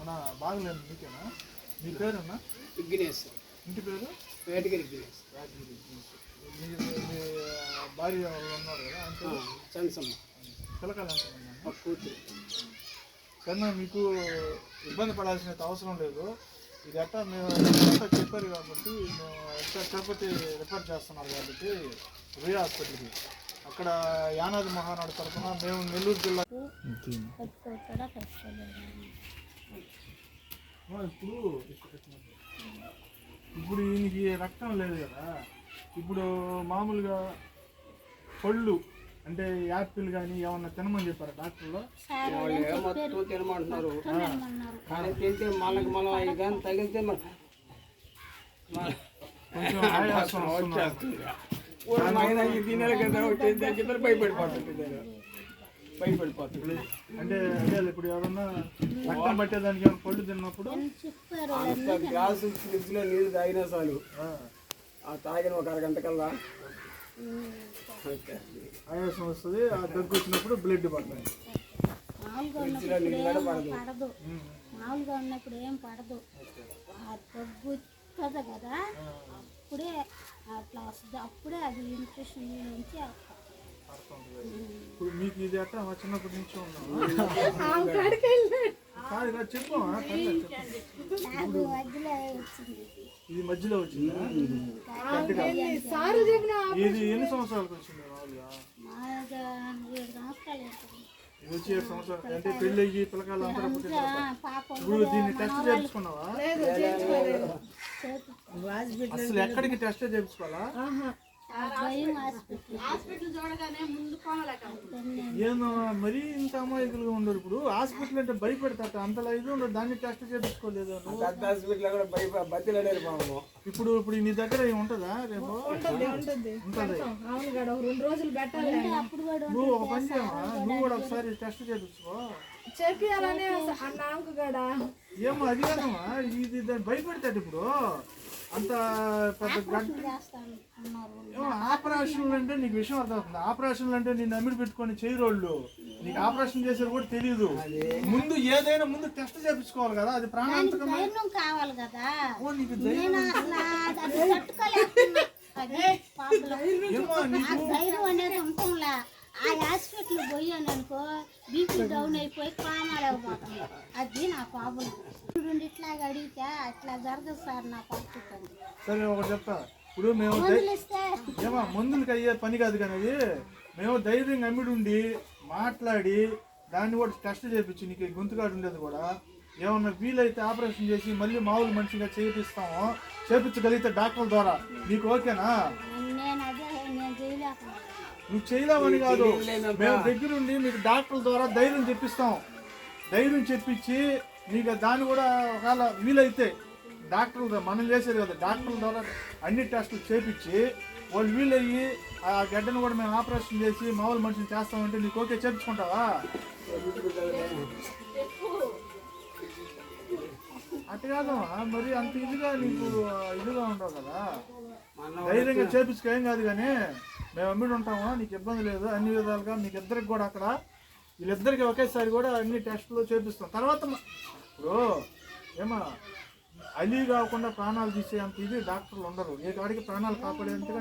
అన్న బాగలేదు మీకేనా? మీ పేరన్నా? విఘ్నేష్. ఇంటి పేరు? వేటగిరి విఘ్నేష్. మీ భార్య వాళ్ళు ఉన్నారు కదా అంటే చందమ్మ పిల్లకాయలు ఎంతమంది? కూతురు. కన్నా మీకు ఇబ్బంది పడాల్సిన అవసరం లేదు. ఇది ఎట్టా మేము చెప్పారు కాబట్టి మేము ఎట్లా తిరుపతి రిఫర్ చేస్తున్నారు కాబట్టి రుయ్ హాస్పిటల్కి అక్కడ యానాది మహానాడు తరఫున మేము నెల్లూరు జిల్లా ఇప్పుడు ఈయనకి రక్తం లేదు కదా. ఇప్పుడు మామూలుగా పళ్ళు అంటే యాపిల్ కానీ ఏమన్నా తినమని చెప్పారు డాక్టర్లో? మొత్తం తినమంటున్నారు కానీ తింటే మళ్ళీ మనం అవి కానీ తగిలితే కొంచెం ఆయాసం వస్తుంది. తినాలి కదా వచ్చేది అని చెప్పి భయపడిపోతుంది. అంటే అదే ఇప్పుడు ఎవరన్నా రక్తం పట్టేదానికి ఏమైనా పళ్ళు తిన్నప్పుడు అంత గ్లాసు ఫ్రిడ్జ్లో నీళ్ళు తాగినా చాలు ఆ తాగిన ఒక అరగంట కల్లా ఆయాసం వస్తుంది. ఆ దగ్గు వచ్చినప్పుడు బ్లడ్ పడుతుంది. ఫ్రిడ్జ్లో నీళ్ళు కూడా పడదు. మామూలుగా ఉన్నప్పుడు ఏం పడదు. ఆ దగ్గు వస్తుంది కదా అప్పుడే అట్లా వస్తుంది. అప్పుడే అది ఇన్ఫెక్షన్ నుంచి ఇప్పుడు మీకు ఇది అట్ట చిన్నప్పటి నుంచి ఉన్నాను చెప్పు. ఇది మధ్యలో వచ్చిందా? ఇది ఎన్ని సంవత్సరాలకు వచ్చింది? మామూలుగా ఇది వచ్చి 7 సంవత్సరాలు అంటే పెళ్ళి అయ్యి పిల్లకాయలు అందరూ ఇప్పుడు దీన్ని టెస్ట్ చేయించుకున్నావా? అసలు ఎక్కడికి టెస్ట్ చేయించుకోవాలా? ఏమో మరీ ఇంత అమాయకులుగా ఉండరు. ఇప్పుడు హాస్పిటల్ అంటే భయపెడతారు అంతలా ఇది ఉండదు. దాన్ని టెస్ట్ చేయించుకోలేదు. ఇప్పుడు నీ దగ్గర ఉంటుందా? రేపు నువ్వు ఒక పని చేయమా, నువ్వు కూడా ఒకసారి టెస్ట్ చేయించుకో. ఏమో అది కాదమ్మా, ఇది దాన్ని భయపెడతాడు. ఇప్పుడు అంత ఆపరేషన్లు అంటే నీకు విషయం అర్థమవుతుంది. ఆపరేషన్లు అంటే నేను అమ్మిడి పెట్టుకొని చేయరోళ్ళు నీకు ఆపరేషన్ చేసేది కూడా తెలియదు. ముందు ఏదైనా ముందు టెస్ట్ చేయించుకోవాలి కదా. అది ప్రాణాంతకం కావాలి కదా. ఆ హాస్పిటల్ పోయాను అనుకో బీపీ డౌన్ అయిపోయి ప్రాణాలు అది నా ప్రాబ్లం. ఇట్లాగా అడిగితే అట్లా జరగదు సార్ నా పరిస్థితి. సరే ఒకటి చెప్తా. ఇప్పుడు మేము ఏమో మందులకి అయ్యే పని కాదు కానీ అది మేము ధైర్యంగా అమ్మిడి ఉండి మాట్లాడి దాన్ని కూడా టెస్ట్ చేయించి నీకు గొంతుకాడు ఉండేది కూడా ఏమన్నా వీలైతే ఆపరేషన్ చేసి మళ్ళీ మామూలు మనిషిగా చేపిస్తాము. చేపించగలిగితే డాక్టర్ల ద్వారా నీకు ఓకేనా? నువ్వు చేయలేవని కాదు, మేము దగ్గరుండి మీకు డాక్టర్ల ద్వారా ధైర్యం చెప్పిస్తాం. ధైర్యం చెప్పించి నీకు దాన్ని కూడా ఒకవేళ వీలైతే డాక్టర్లు మనం చేసేది కదా డాక్టర్ల ద్వారా అన్ని టెస్టులు చేపించి వాళ్ళు వీలయ్యి ఆ గడ్డను కూడా మేము ఆపరేషన్ చేసి మామూలు మనిషిని చేస్తామంటే నీకు ఓకే చేపించుకుంటావా? అట్ట కాదమ్మా, మరి అంత ఇదిగా నీకు ఇదిగా ఉండవు కదా. ధైర్యంగా చేపించుకో ఏం కాదు కానీ మేము అమ్మిడి ఉంటాము, నీకు ఇబ్బంది లేదు. అన్ని విధాలుగా మీకు ఇద్దరికి కూడా అక్కడ వీళ్ళిద్దరికి ఒకేసారి కూడా అన్ని టెస్టులు చేపిస్తాం. తర్వాత ఇప్పుడు ఏమా అలీ కాకుండా ప్రాణాలు తీసే అంత ఇది డాక్టర్లు ఉండరు. ఏ కాడికి ప్రాణాలు కాపాడేంతగా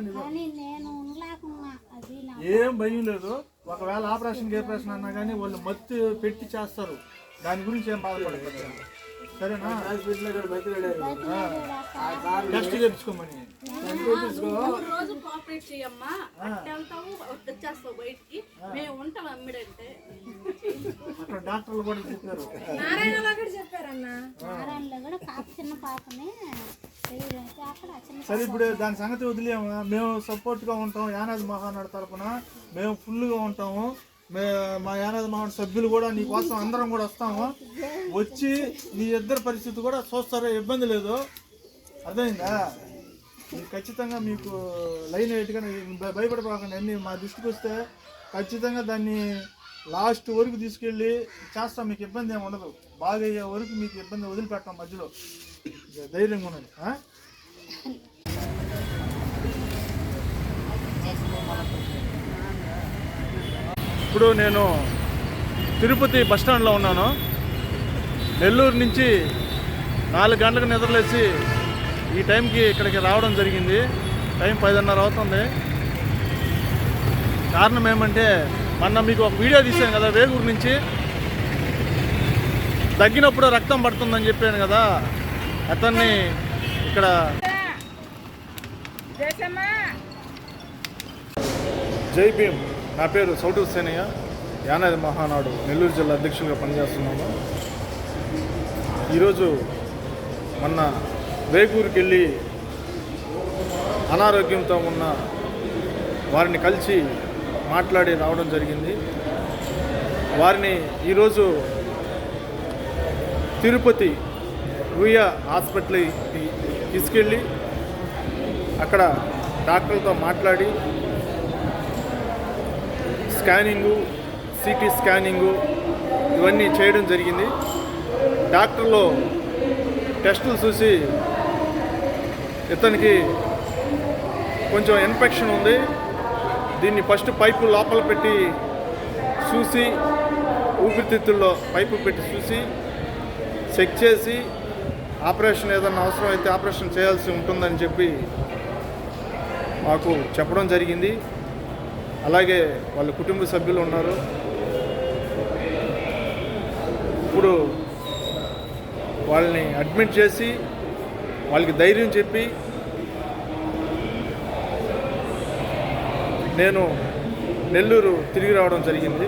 ఏం భయం లేదు. ఒకవేళ ఆపరేషన్ అన్నా కానీ వాళ్ళు మత్తు పెట్టి చేస్తారు. దాని గురించి ఏం బాధపడతారు. సరేనా? టెస్ట్ చేయించుకోమని రోజు కోఆపరేట్ చేయమ్మా. వచ్చేస్తావు బయటికి, మేము ఉంటాం అమ్మిడంటే. అక్కడ డాక్టర్లు కూడా చెప్పారు. సరే ఇప్పుడు దాని సంగతి వదిలేమా. మేము సపోర్ట్గా ఉంటాం. యానాది మహానాడు తరఫున మేము ఫుల్గా ఉంటాము. మా యానాది మహానాడు సభ్యులు కూడా నీకోసం అందరం కూడా వస్తాము. వచ్చి నీ ఇద్దరు పరిస్థితి కూడా చూస్తారో ఇబ్బంది లేదు. అర్థమైందా? ఖచ్చితంగా మీకు లైన్ ఎయిట్గా భయపడిపోకండి. అన్నీ మా దృష్టికి వస్తే ఖచ్చితంగా దాన్ని లాస్ట్ వరకు తీసుకెళ్ళి చేస్తాం. మీకు ఇబ్బంది ఏమి ఉండదు. బాగా అయ్యే వరకు మీకు ఇబ్బంది వదిలిపెట్టాం. మధ్యలో ధైర్యంగా ఉన్నది. ఇప్పుడు నేను తిరుపతి బస్టాండ్లో ఉన్నాను. నెల్లూరు నుంచి 4 గంటలకు నిద్రలేసి ఈ టైంకి ఇక్కడికి రావడం జరిగింది. టైం 10:30 అవుతుంది. కారణం ఏమంటే మొన్న మీకు ఒక వీడియో తీసాను కదా, వేగూరు నుంచి తగ్గినప్పుడు రక్తం పడుతుందని చెప్పాను కదా, అతన్ని ఇక్కడ జై భీమ్. నా పేరు సౌటు సేనయ్య, యానాది మహానాడు నెల్లూరు జిల్లా అధ్యక్షులుగా పనిచేస్తున్నాము. ఈరోజు మొన్న వేగూరుకి వెళ్ళి అనారోగ్యంతో ఉన్న వారిని కలిసి మాట్లాడి రావడం జరిగింది. వారిని ఈరోజు తిరుపతి రూయా హాస్పిటల్కి తీసుకెళ్ళి అక్కడ డాక్టర్లతో మాట్లాడి స్కానింగు, సిటీ స్కానింగు ఇవన్నీ చేయడం జరిగింది. డాక్టర్లు టెస్టులు చూసి ఇతనికి కొంచెం ఇన్ఫెక్షన్ ఉంది, దీన్ని ఫస్ట్ పైపు లోపల పెట్టి చూసి, ఊపిరితిత్తుల్లో పైపు పెట్టి చూసి చెక్ చేసి ఆపరేషన్ ఏదన్నా అవసరం అయితే ఆపరేషన్ చేయాల్సి ఉంటుందని చెప్పి మాకు చెప్పడం జరిగింది. అలాగే వాళ్ళ కుటుంబ సభ్యులు ఉన్నారు. ఇప్పుడు వాళ్ళని అడ్మిట్ చేసి వాళ్ళకి ధైర్యం చెప్పి నేను నెల్లూరు తిరిగి రావడం జరిగింది.